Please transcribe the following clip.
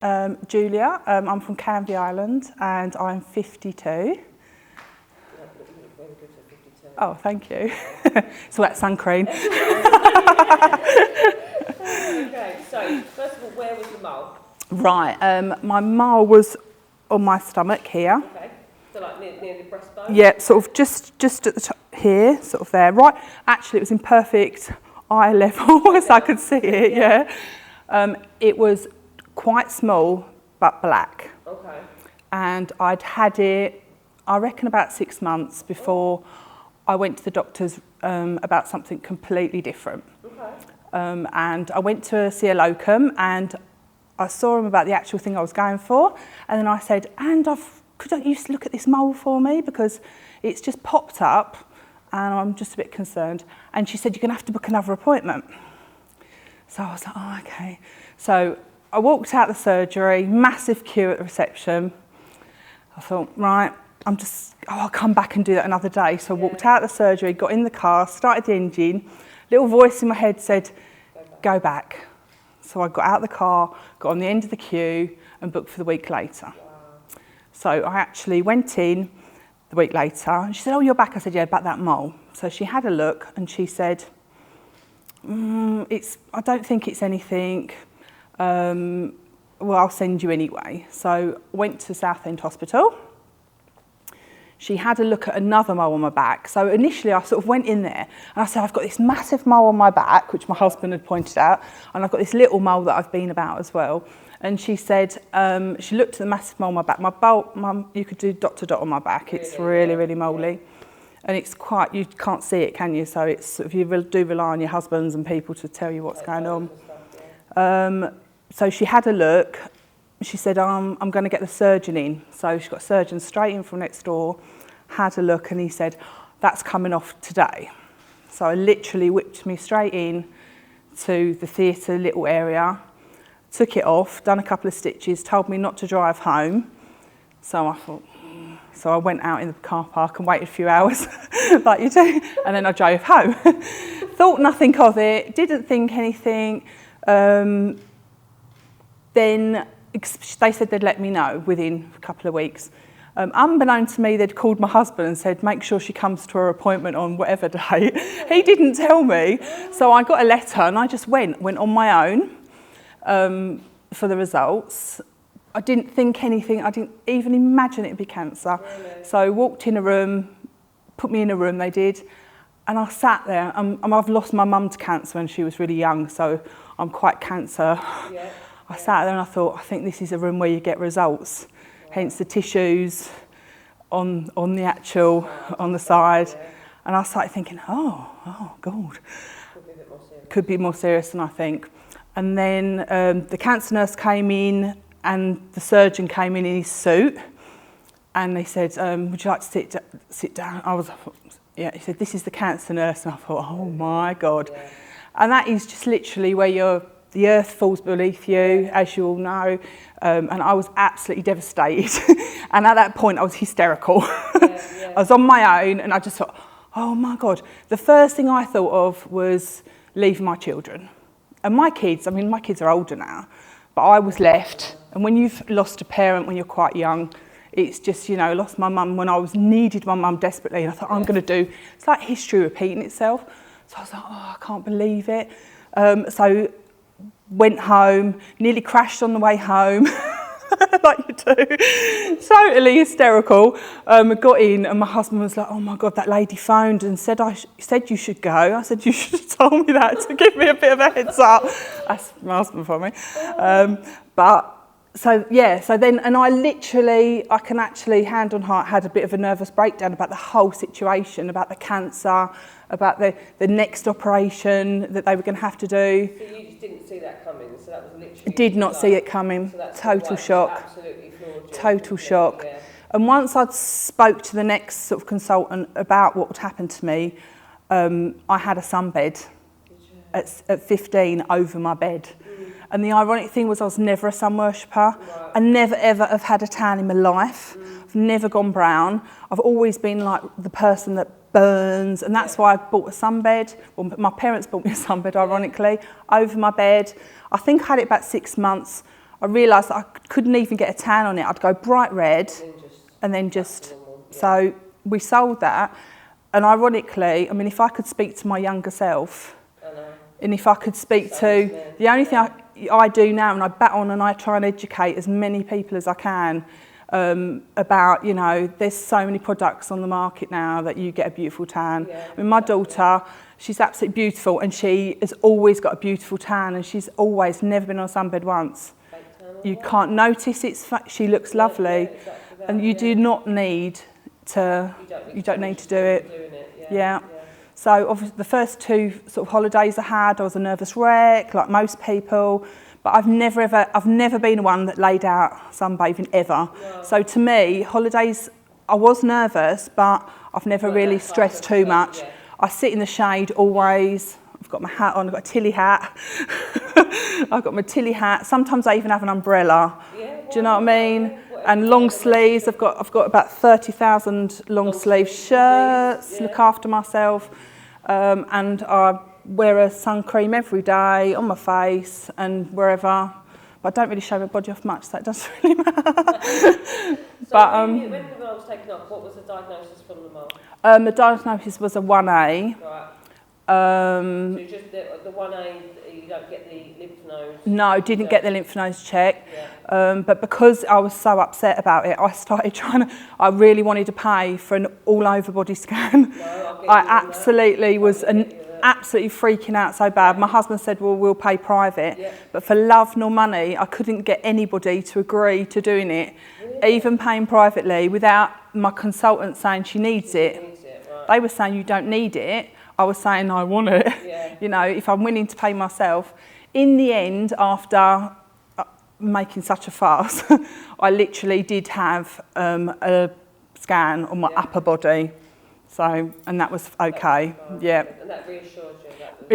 Julia, I'm from Canvey Island and I'm 52. Oh, thank you. So that's sun cream. Okay, so first of all, where was the mole? Right, my mole was on my stomach here. Okay, so like near the breastbone? Yeah, sort of just at the top here, sort of there. Right, actually it was in perfect eye level as I could see it, yeah. It was quite small but black. Okay. And I'd had it, I reckon, about 6 months before I went to the doctors about something completely different. Okay. And I went to see a locum and I saw him about the actual thing I was going for. And then I said, could you look at this mole for me? Because it's just popped up and I'm just a bit concerned. And she said, you're going to have to book another appointment. So I was like, oh, okay. So I walked out the surgery, massive queue at the reception. I thought, right, I'll come back and do that another day. So I walked out the surgery, got in the car, started the engine. Little voice in my head said, go back. So I got out of the car, got on the end of the queue and booked for the week later. Wow. So I actually went in the week later and she said, oh, you're back. I said, yeah, about that mole. So she had a look and she said, I don't think it's anything. Well, I'll send you anyway. So I went to Southend Hospital. She had a look at another mole on my back. So initially I sort of went in there and I said, I've got this massive mole on my back, which my husband had pointed out, and I've got this little mole that I've been about as well. And she said, she looked at the massive mole on my back. You could do dot to dot on my back. It's really, really moly. And it's quite, you can't see it, can you? So it's sort of, you do rely on your husbands and people to tell you what's going on. So she had a look. She said, I'm going to get the surgeon in. So she got a surgeon straight in from next door, had a look, and he said, that's coming off today. So I literally whipped me straight in to the theatre little area, took it off, done a couple of stitches, told me not to drive home. So I thought, so I went out in the car park and waited a few hours, like you do, and then I drove home. Thought nothing of it, didn't think anything. Then they said they'd let me know within a couple of weeks. Unbeknown to me, they'd called my husband and said, make sure she comes to her appointment on whatever day. He didn't tell me. So I got a letter and I just went on my own for the results. I didn't think anything. I didn't even imagine it'd be cancer. Really? So I walked in a room, put me in a room, they did. And I sat there. I've lost my mum to cancer when she was really young, so I'm quite cancer. Yeah. I sat there and I thought, I think this is a room where you get results. Wow. Hence the tissues on the side. Yeah. And I started thinking, oh God. Could be more serious than I think. And then the cancer nurse came in and the surgeon came in his suit and they said, would you like to sit down? I was, yeah, he said, this is the cancer nurse. And I thought, oh my God. Yeah. And that is just literally where the earth falls beneath you, as you all know, and I was absolutely devastated. And at that point, I was hysterical. I was on my own, and I just thought, oh my God. The first thing I thought of was leaving my children. And my kids are older now, but I was left. And when you've lost a parent when you're quite young, it's just, I lost my mum when I needed my mum desperately, and I thought, I'm going to do, it's like history repeating itself. So I was like, oh, I can't believe it. So went home, nearly crashed on the way home, like you do, totally hysterical. Got in and my husband was like, oh my God, that lady phoned and said you should go. I said, you should have told me that to give me a bit of a heads up. That's my husband for me. So then, and I can actually, hand on heart, had a bit of a nervous breakdown about the whole situation, about the cancer, about the next operation that they were going to have to do. So you just didn't see that coming, so that was literally... Did not see it coming, so total shock. Absolutely floored you. Total shock. Yeah. And once I'd spoke to the next sort of consultant about what would happen to me, I had a sunbed at 15 over my bed. And the ironic thing was I was never a sun worshipper. Right. I never ever have had a tan in my life. I've never gone brown. I've always been like the person that burns, and that's why I bought a sunbed. Well, my parents bought me a sunbed, ironically, over my bed. I think I had it about 6 months. I realised that I couldn't even get a tan on it. I'd go bright red and then just so we sold that. And ironically, I mean, if I could speak to my younger self, and if I could speak to, the only thing I do now, and I bat on and I try and educate as many people as I can about, you know, there's so many products on the market now that you get a beautiful tan. I mean, my daughter, she's absolutely beautiful, and she has always got a beautiful tan, and she's always never been on a sunbed once. You can't notice she looks lovely, and you do not need to, you don't need to do it. Yeah. So obviously the first 2 sort of holidays I had, I was a nervous wreck, like most people, but I've never been one that laid out sunbathing ever. No. So to me, holidays, I was nervous, but I've never really stressed too much. Yeah. I sit in the shade always. I've got my hat on, I've got a Tilly hat. I've got my Tilly hat. Sometimes I even have an umbrella. Yeah, do you know what I mean? And long sleeves. I've got about 30,000 long sleeve shirts. Yeah. Look after myself, and I wear a sun cream every day on my face and wherever. But I don't really show my body off much, so it doesn't really matter. So when the mole was taken off, what was the diagnosis from the mole? The diagnosis was a 1A. Right. So just the 1A, you don't get the lymph nodes? No, didn't get the lymph nodes check. Yeah. But because I was so upset about it, I started I really wanted to pay for an all-over body scan. No, I absolutely was absolutely freaking out so bad. My husband said, well, we'll pay private. Yeah. But for love nor money, I couldn't get anybody to agree to doing it, even paying privately, without my consultant saying she needs it. Right. They were saying you don't need it. I was saying I want it, you know, if I'm willing to pay myself. In the end, after making such a fuss, I literally did have a scan on my upper body. So, and that was okay, And that reassured you?